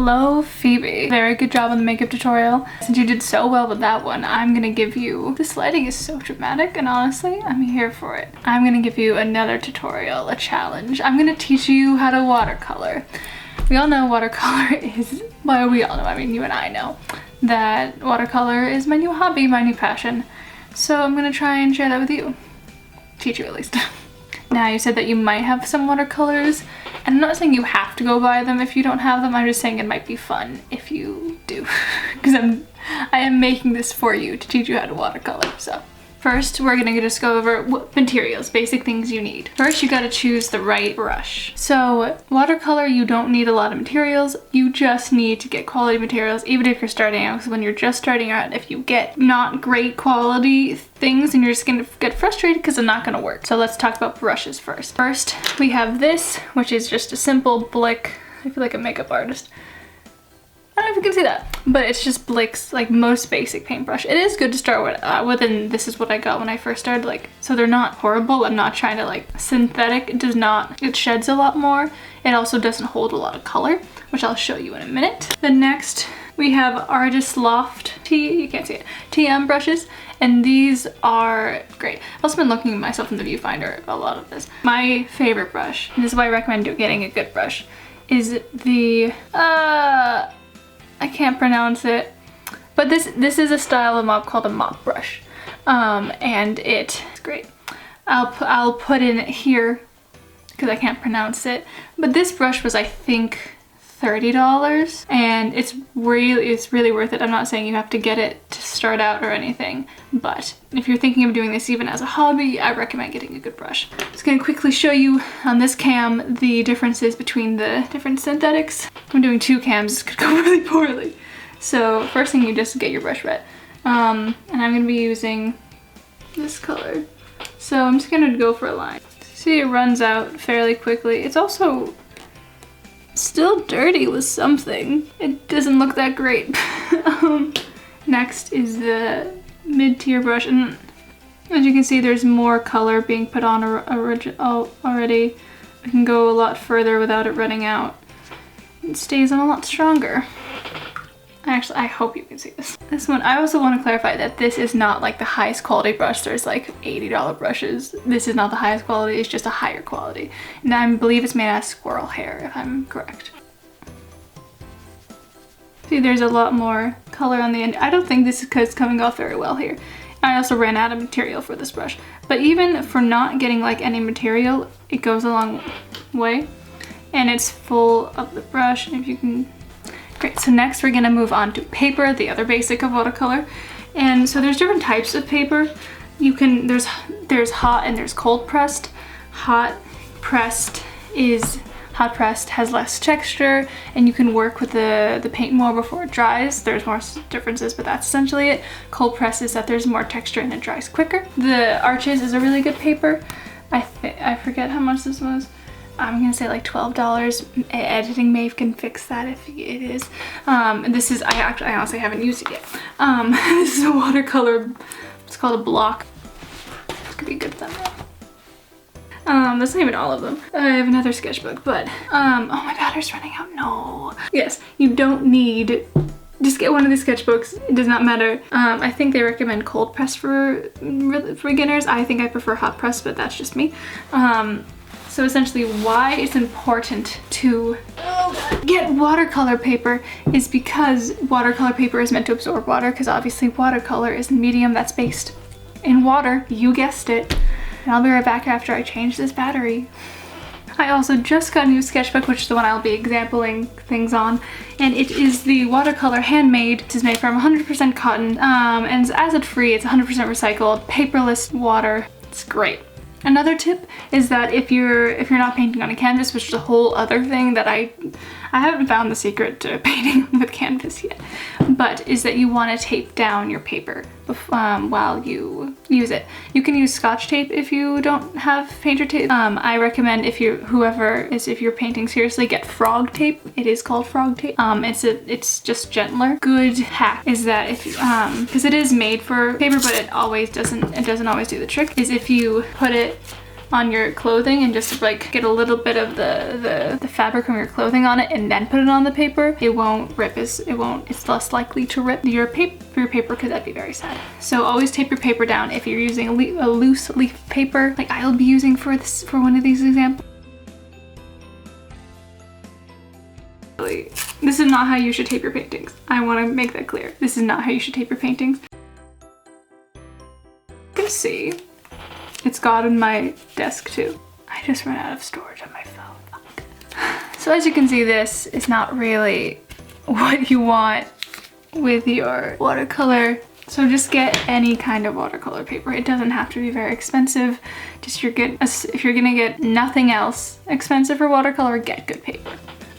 Hello, Phoebe. Very good job on the makeup tutorial. Since you did so well with that one, I'm gonna give you, this lighting is so dramatic, and honestly, I'm here for it. I'm gonna give you another tutorial, a challenge. I'm gonna teach you how to watercolor. We all know watercolor is, well, we all know, I mean, you and I know that watercolor is my new hobby, my new passion. So I'm gonna try and share that with you. Teach you at least. Now, you said that you might have some watercolors, and I'm not saying you have to go buy them if you don't have them. I'm just saying it might be fun if you do, because I am making this for you to teach you how to watercolor. So first, we're gonna just go over what materials, basic things you need. First, you gotta choose the right brush. So watercolor, you don't need a lot of materials. You just need to get quality materials, even if you're starting out. Because when you're just starting out, if you get not great quality things, and you're just gonna get frustrated because it's not gonna work. So let's talk about brushes first. First, we have this, which is just a simple Blick. I feel like a makeup artist. I don't know if you can see that, but it's just Blick's like most basic paintbrush. It is good to start with, and this is what I got when I first started. Like, so they're not horrible. I'm not trying to like synthetic. It does not. It sheds a lot more. It also doesn't hold a lot of color, which I'll show you in a minute. The next we have Artist Loft you can't see it, TM brushes, and these are great. I've also been looking at myself in the viewfinder a lot of this. My favorite brush, and this is why I recommend getting a good brush, is the I can't pronounce it, but this is a style of mop called a mop brush, and it's great. I'll put in here because I can't pronounce it, but this brush was, I think, $30, and it's really worth it. I'm not saying you have to get it to start out or anything, but if you're thinking of doing this even as a hobby, I recommend getting a good brush. I'm just gonna quickly show you on this cam the differences between the different synthetics. I'm doing two cams, this could go really poorly. So first thing, you just get your brush wet. And I'm gonna be using this color. So I'm just gonna go for a line. See, it runs out fairly quickly. It's also still dirty with something. It doesn't look that great. Next is the mid-tier brush, and as you can see, there's more color being put on already. I can go a lot further without it running out. It stays on a lot stronger. Actually, I hope you can see this. This one, I also want to clarify that this is not like the highest quality brush. There's like $80 brushes. This is not the highest quality, it's just a higher quality. And I believe it's made out of squirrel hair, if I'm correct. See, there's a lot more color on the end. I don't think this is because it's coming off very well here. I also ran out of material for this brush. But even for not getting like any material, it goes a long way. And it's full of the brush, and if you can. Great, so next we're gonna move on to paper, the other basic of watercolor. And so there's different types of paper. There's hot and there's cold pressed. Hot pressed has less texture, and you can work with the paint more before it dries. There's more differences, but that's essentially it. Cold pressed is that there's more texture and it dries quicker. The Arches is a really good paper. I forget how much this was. I'm gonna say like $12. Editing Maeve can fix that if it is. This is, I honestly haven't used it yet. This is a watercolor, it's called a block. This could be a good thumbnail. That's not even all of them. I have another sketchbook, but, oh, my battery's running out, no. Yes, you don't need, just get one of these sketchbooks, it does not matter. I think they recommend cold press for beginners. I think I prefer hot press, but that's just me. So essentially why it's important to get watercolor paper is because watercolor paper is meant to absorb water, because obviously watercolor is a medium that's based in water, you guessed it. And I'll be right back after I change this battery. I also just got a new sketchbook, which is the one I'll be exampling things on, and it is the Watercolor Handmade. This is made from 100% cotton, and it's acid free, it's 100% recycled, paperless water. It's great. Another tip is that if you're not painting on a canvas, which is a whole other thing that I haven't found the secret to painting with canvas yet, but is that you want to tape down your paper while you use it. You can use Scotch tape if you don't have painter tape. I recommend if you're painting seriously, get frog tape. It is called frog tape. It's just gentler. Good hack is that if because it is made for paper, but it doesn't always do the trick, is if you put it on your clothing and just like get a little bit of the fabric from your clothing on it and then put it on the paper, it won't rip. It's less likely to rip your paper because that'd be very sad. So always tape your paper down if you're using a loose leaf paper like I'll be using for one of these examples. This is not how you should tape your paintings. I want to make that clear. This is not how you should tape your paintings. You can see it's got on my desk too. I just ran out of storage on my phone. Fuck. So as you can see, this is not really what you want with your watercolor. So just get any kind of watercolor paper. It doesn't have to be very expensive. Just if you're gonna get nothing else expensive for watercolor, get good paper.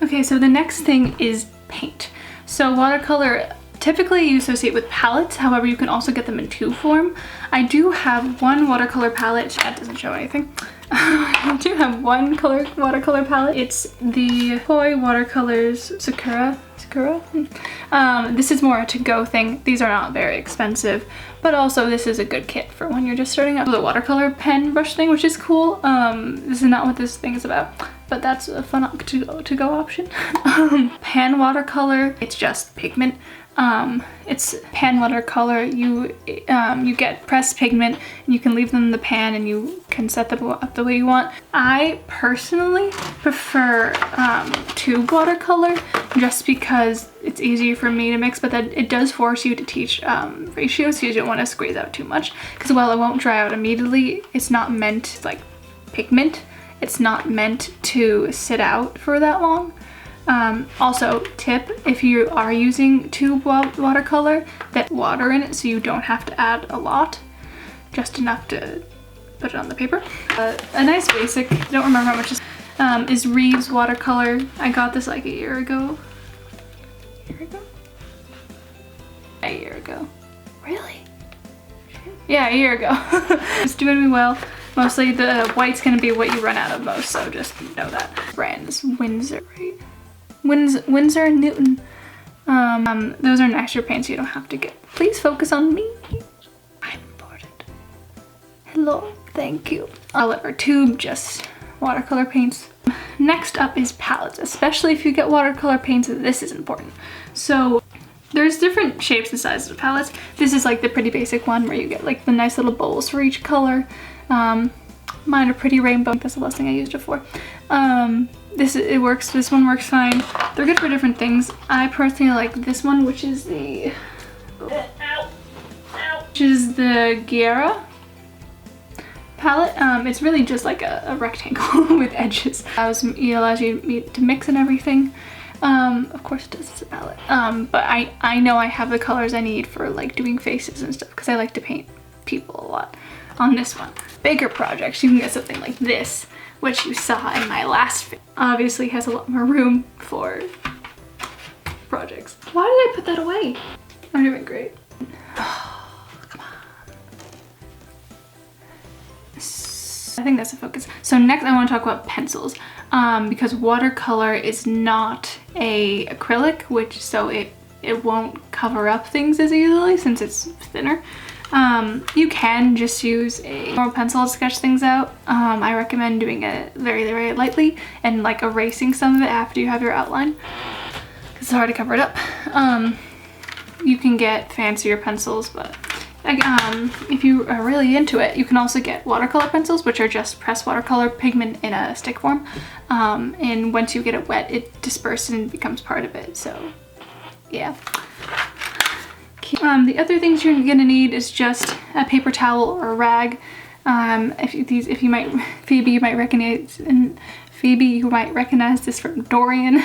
Okay, so the next thing is paint. So watercolor, typically you associate with palettes, however you can also get them in tube form. I do have one watercolor palette, that doesn't show anything. I do have one watercolor palette. It's the Koi Watercolors Sakura. This is more a to-go thing. These are not very expensive, but also this is a good kit for when you're just starting out. The watercolor pen brush thing, which is cool. This is not what this thing is about, but that's a fun to-go option. Pan watercolor, it's just pigment. It's pan watercolor. You get pressed pigment and you can leave them in the pan and you can set them up the way you want. I personally prefer tube watercolor just because it's easier for me to mix, but then it does force you to teach ratios so you don't want to squeeze out too much, because while it won't dry out immediately, it's not meant, like pigment, it's not meant to sit out for that long. Also, tip, if you are using tube watercolor, that water in it so you don't have to add a lot, just enough to put it on the paper. A nice basic, I don't remember how much is Reeves watercolor. I got this like a year ago. A year ago. Really? Yeah, a year ago. It's doing me well. Mostly the white's gonna be what you run out of most, so just know that. Brand is Winsor, right? Winsor and Newton. Those are extra paints you don't have to get. Please focus on me. I'm important. Hello, thank you. Or tube, just watercolor paints. Next up is palettes, especially if you get watercolor paints, this is important. So there's different shapes and sizes of palettes. This is like the pretty basic one where you get like the nice little bowls for each color. Mine are pretty rainbow. That's the last thing I used it for. It works. This one works fine. They're good for different things. I personally like this one, which is the Guerra palette. It's really just like a rectangle with edges. It allows you to mix and everything. Of course it does, it's a palette. But I know I have the colors I need for like doing faces and stuff because I like to paint people a lot. On this one, bigger projects, you can get something like this, which you saw in my last video. Obviously has a lot more room for projects. Why did I put that away? I'm doing great. Oh, come on. I think that's the focus. So next I want to talk about pencils, because watercolor is not a acrylic, so it won't cover up things as easily since it's thinner. You can just use a normal pencil to sketch things out. I recommend doing it very, very lightly and like erasing some of it after you have your outline, because it's hard to cover it up. You can get fancier pencils, but if you are really into it, you can also get watercolor pencils, which are just pressed watercolor pigment in a stick form. And once you get it wet, it disperses and becomes part of it, so yeah. The other things you're gonna need is just a paper towel or a rag. Phoebe, you might recognize this from Dorian.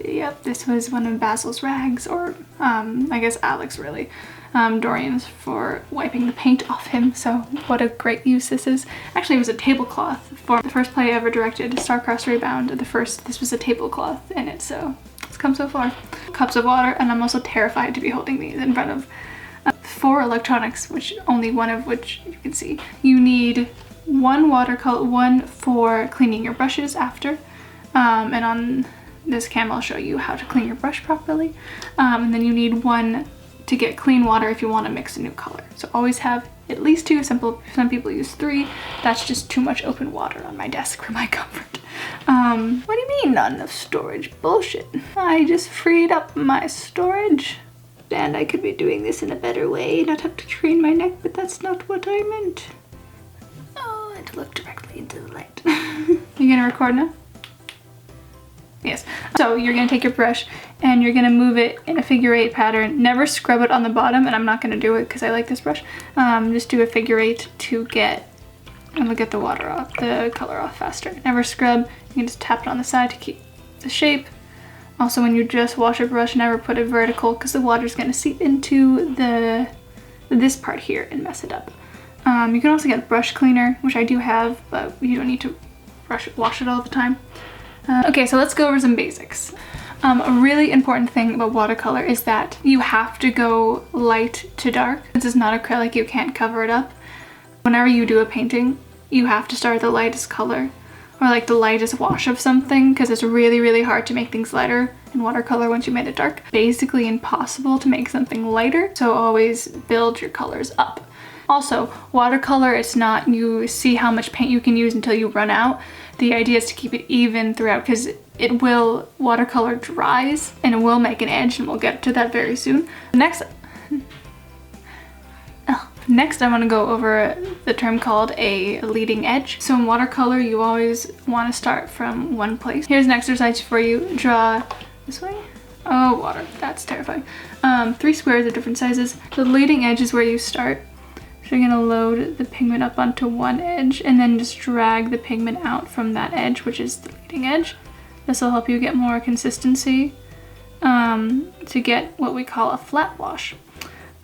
Yep, this was one of Basil's rags, or I guess Alex really. Dorian's for wiping the paint off him, so what a great use this is. Actually, it was a tablecloth for the first play I ever directed, Star-Crossed Rebound. This was a tablecloth in it, so it's come so far. Cups of water, and I'm also terrified to be holding these in front of 4 electronics, only one of which you can see. You need one for cleaning your brushes after, and on this cam I'll show you how to clean your brush properly. And then you need one to get clean water if you want to mix a new color. So always have at least 2. Some people use 3. That's just too much open water on my desk for my comfort. What do you mean not enough storage? Bullshit. I just freed up my storage. And I could be doing this in a better way, not have to train my neck, but that's not what I meant. Oh, I had to look directly into the light. You gonna record now? Yes. So you're gonna take your brush and you're gonna move it in a figure 8 pattern. Never scrub it on the bottom, and I'm not gonna do it because I like this brush. Just do a figure 8 to get the water off, the color off faster. Never scrub. You can just tap it on the side to keep the shape. Also, when you just wash a brush, never put it vertical because the water's gonna seep into this part here and mess it up. You can also get brush cleaner, which I do have, but you don't need to wash it all the time. Okay, so let's go over some basics. A really important thing about watercolor is that you have to go light to dark. This is not acrylic, you can't cover it up. Whenever you do a painting, you have to start the lightest color, or like the lightest wash of something, because it's really, really hard to make things lighter in watercolor once you made it dark. Basically impossible to make something lighter, so always build your colors up. Also, watercolor, it's not you see how much paint you can use until you run out. The idea is to keep it even throughout, because watercolor dries and it will make an edge, and we'll get to that very soon. Next, I want to go over the term called a leading edge. So in watercolor, you always want to start from one place. Here's an exercise for you. Draw this way. Oh, water. That's terrifying. 3 squares of different sizes. The leading edge is where you start. So you're going to load the pigment up onto one edge and then just drag the pigment out from that edge, which is the leading edge. This will help you get more consistency to get what we call a flat wash.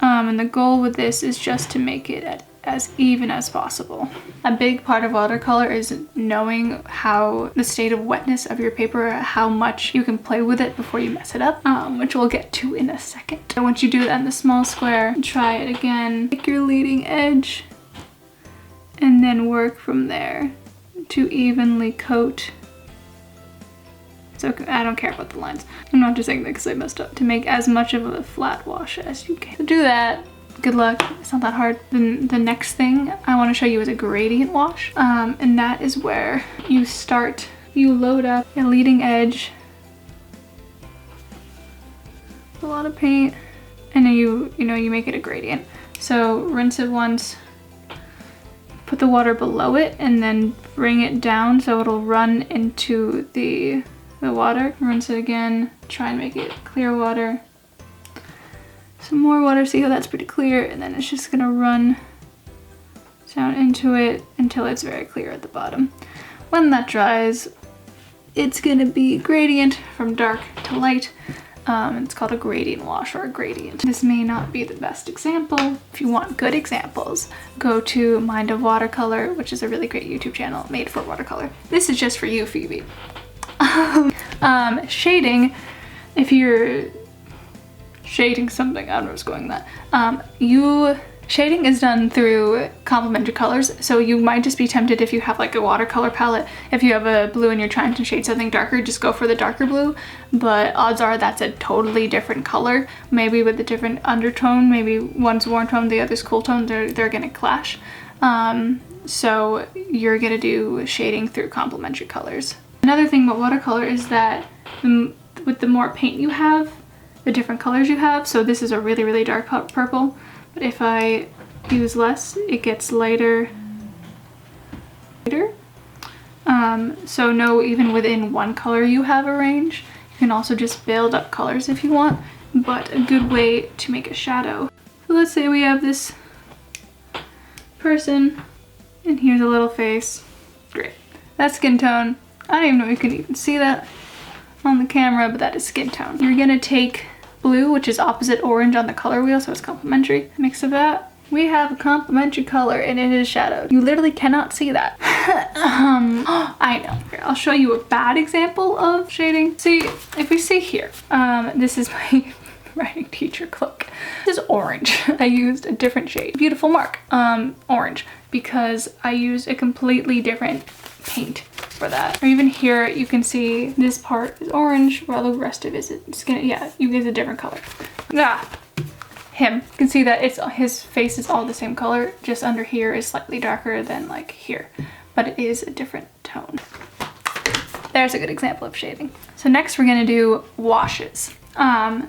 And the goal with this is just to make it as even as possible. A big part of watercolor is knowing how the state of wetness of your paper, how much you can play with it before you mess it up, which we'll get to in a second. And once you do that in the small square, try it again. Pick your leading edge and then work from there to evenly coat. So I don't care about the lines. I'm not just saying that because I messed up. To make as much of a flat wash as you can. To do that, good luck. It's not that hard. Then the next thing I want to show you is a gradient wash. And that is where you load up a leading edge, a lot of paint, and then you make it a gradient. So rinse it once, put the water below it, and then bring it down so it'll run into the water. Rinse it again, try and make it clear water. Some more water, see how that's pretty clear, and then it's just gonna run down into it until it's very clear at the bottom. When that dries, it's gonna be gradient from dark to light. It's called a gradient wash or a gradient. This may not be the best example. If you want good examples, go to Mind of Watercolor, which is a really great YouTube channel made for watercolor. This is just for you, Phoebe. Shading, if you're shading something, I don't know what's going on that. Shading is done through complementary colors, so you might just be tempted if you have like a watercolor palette. If you have a blue and you're trying to shade something darker, just go for the darker blue, but odds are that's a totally different color, maybe with a different undertone. Maybe one's warm tone, the other's cool tone. They're gonna clash. So you're gonna do shading through complementary colors. Another thing about watercolor is that with the more paint you have, the different colors you have. So this is a really, really dark purple, but if I use less, it gets lighter. So know even within one color you have a range. You can also just build up colors if you want, but a good way to make a shadow. So let's say we have this person, and here's a little face. Great. That's skin tone. I don't even know if you can even see that on the camera, but that is skin tone. You're gonna take blue, which is opposite orange on the color wheel, so it's complementary. Mix of that. We have a complementary color and it is shadowed. You literally cannot see that. I know. Here, I'll show you a bad example of shading. See, if we see here, this is my writing teacher cloak. This is orange. I used a different shade. Beautiful mark. Orange, because I used a completely different paint for that. Or even here, you can see this part is orange while the rest of it is gonna, yeah, you get a different color. him. You can see that his face is all the same color, just under here is slightly darker than like here, but it is a different tone. There's a good example of shading. So next we're gonna do washes.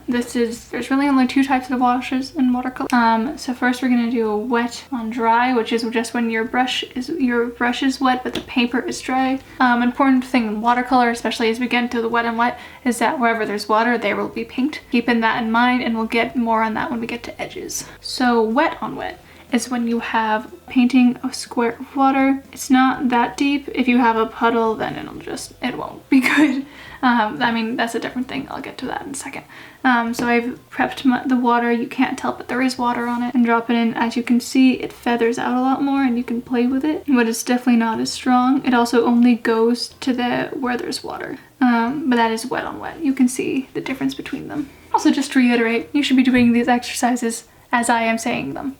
There's really only 2 types of washes in watercolor. So first we're gonna do a wet on dry, which is just when your brush is wet but the paper is dry. Important thing in watercolor, especially as we get into the wet and wet, is that wherever there's water, there will be paint. Keeping that in mind, and we'll get more on that when we get to edges. So wet on wet is when you have painting a square of water. It's not that deep. If you have a puddle, then it won't be good. I mean, that's a different thing. I'll get to that in a second. So I've prepped the water. You can't tell, but there is water on it. And drop it in. As you can see, it feathers out a lot more and you can play with it, but it's definitely not as strong. It also only goes to where there's water. But that is wet on wet. You can see the difference between them. Also, just to reiterate, you should be doing these exercises as I am saying them.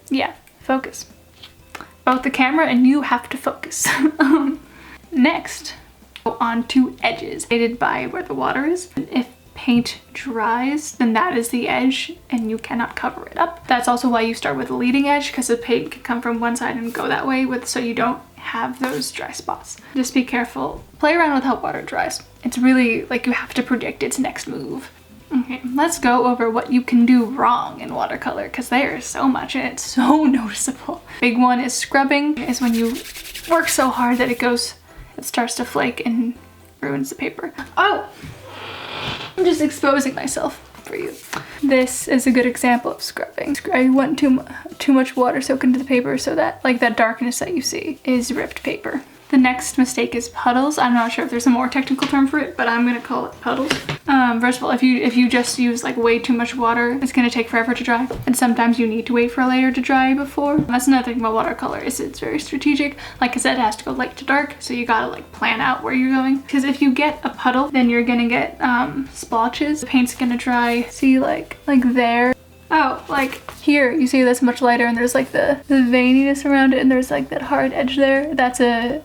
Yeah, focus. Both the camera and you have to focus. Next, go on to edges, shaded by where the water is. If paint dries, then that is the edge and you cannot cover it up. That's also why you start with the leading edge, because the paint can come from one side and go that way, so you don't have those dry spots. Just be careful. Play around with how water dries. It's really like you have to predict its next move. Okay, let's go over what you can do wrong in watercolor, because there is so much and it's so noticeable. Big one is scrubbing, is when you work so hard that it starts to flake and ruins the paper. Oh, I'm just exposing myself for you. This is a good example of scrubbing. I want too much water soak into the paper so that like that darkness that you see is ripped paper. The next mistake is puddles. I'm not sure if there's a more technical term for it, but I'm gonna call it puddles. First of all, if you just use like way too much water, it's gonna take forever to dry. And sometimes you need to wait for a layer to dry before. That's another thing about watercolor, is it's very strategic. Like I said, it has to go light to dark, so you gotta like plan out where you're going. Because if you get a puddle, then you're gonna get splotches. The paint's gonna dry, see like there. Oh, like here, you see that's much lighter and there's like the veininess around it and there's like that hard edge there. That's an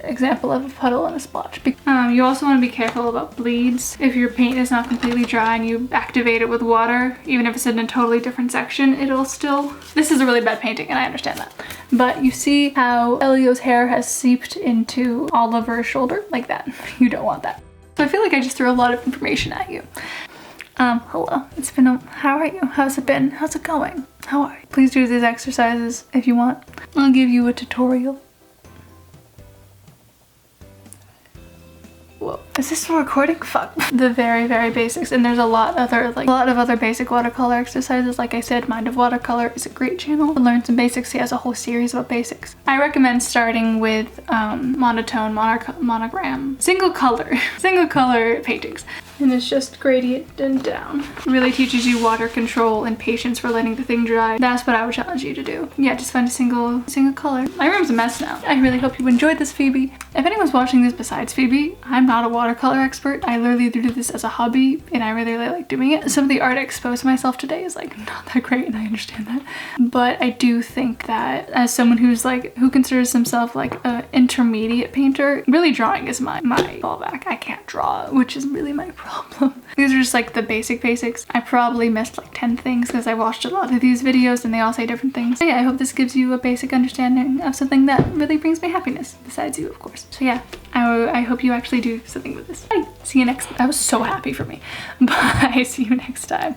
example of a puddle and a splotch. You also want to be careful about bleeds. If your paint is not completely dry and you activate it with water, even if it's in a totally different section, it'll still... This is a really bad painting and I understand that. But you see how Elio's hair has seeped into all over her shoulder? Like that. You don't want that. So I feel like I just threw a lot of information at you. Hello. It's been how are you? How's it been? How's it going? How are you? Please do these exercises if you want. I'll give you a tutorial. Whoa. Is this for recording? Fuck. The very, very basics. And there's a lot of other basic watercolor exercises. Like I said, Mind of Watercolor is a great channel to learn some basics. He has a whole series about basics. I recommend starting with monotone, monogram, single color paintings. And it's just gradient and down. It really teaches you water control and patience for letting the thing dry. That's what I would challenge you to do. Yeah, just find a single color. My room's a mess now. I really hope you enjoyed this, Phoebe. If anyone's watching this besides Phoebe, I'm not a watercolor expert. I literally do this as a hobby and I really like doing it. Some of the art I exposed myself today is like not that great and I understand that. But I do think that as someone who considers himself like an intermediate painter, really drawing is my fallback. I can't draw, which is really my problem. These are just like the basics. I probably missed like 10 things because I watched a lot of these videos and they all say different things. So yeah, I hope this gives you a basic understanding of something that really brings me happiness, besides you, of course. So yeah, I hope you actually do something with this. Bye. See you next time. That was so happy for me. Bye. See you next time.